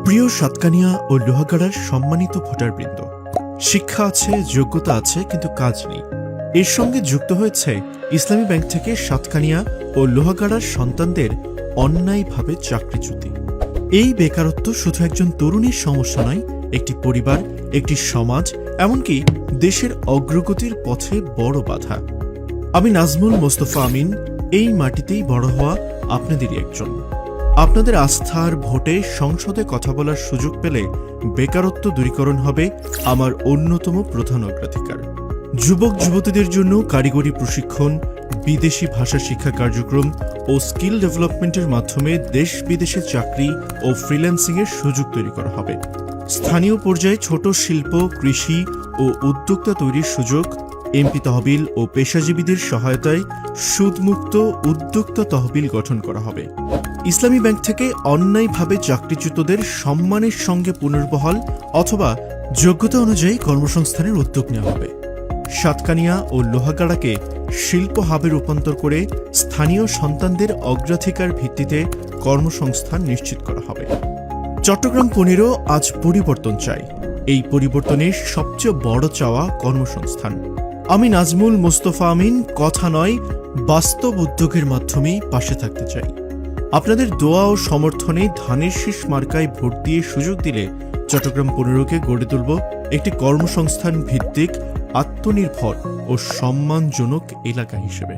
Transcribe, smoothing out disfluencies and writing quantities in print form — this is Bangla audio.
প্রিয় সাতকানিয়া ও লোহাগাড়ার সম্মানিত ভোটারবৃন্দ, শিক্ষা আছে, যোগ্যতা আছে, কিন্তু কাজ নেই। এর সঙ্গে যুক্ত হয়েছে ইসলামী ব্যাংক থেকে সাতকানিয়া ও লোহাগাড়ার সন্তানদের অন্যায়ভাবে চাকরিচ্যুতি। এই বেকারত্ব শুধু একজন তরুণীর সমস্যা নয়, একটি পরিবার, একটি সমাজ, এমনকি দেশের অগ্রগতির পথে বড় বাধা। আমি নাজমুল মোস্তফা আমিন, এই মাটিতেই বড় হওয়া আপনাদেরই একজন। আপনাদের আস্থার ভোটে সংসদে কথা বলার সুযোগ পেলে বেকারত্ব দূরীকরণ হবে আমার অন্যতম প্রধান অগ্রাধিকার। যুবক যুবতীদের জন্য কারিগরি প্রশিক্ষণ, বিদেশি ভাষা শিক্ষা কার্যক্রম ও স্কিল ডেভেলপমেন্টের মাধ্যমে দেশ বিদেশে চাকরি ও ফ্রিল্যান্সিংয়ের সুযোগ তৈরি করা হবে। স্থানীয় পর্যায়ে ছোট শিল্প, কৃষি ও উদ্যোক্তা তৈরির সুযোগ, এমপি তহবিল ও পেশাজীবীদের সহায়তায় সুদমুক্ত উদ্যোক্তা তহবিল গঠন করা হবে। ইসলামী ব্যাংক থেকে অন্যায়ভাবে চাকরিচ্যুতদের সম্মানের সঙ্গে পুনর্বহাল অথবা যোগ্যতা অনুযায়ী কর্মসংস্থানের উদ্যোগ নেওয়া হবে। সাতকানিয়া ও লোহাগাড়াকে শিল্প হাবে রূপান্তর করে স্থানীয় সন্তানদের অগ্রাধিকার ভিত্তিতে কর্মসংস্থান নিশ্চিত করা হবে। চট্টগ্রাম 15 আজ পরিবর্তন চাই। এই পরিবর্তনের সবচেয়ে বড় চাওয়া কর্মসংস্থান। আমি নাজমুল মোস্তফা আমিন কথা নয়, বাস্তব উদ্যোগের মাধ্যমেই পাশে থাকতে চাই। আপনাদের দোয়া ও সমর্থনে ধানের শীষ মার্কায় ভোট দিয়ে সুযোগ দিলে চট্টগ্রাম 15কে গড়ে তুলব একটি কর্মসংস্থান ভিত্তিক, আত্মনির্ভর ও সম্মানজনক এলাকা হিসেবে।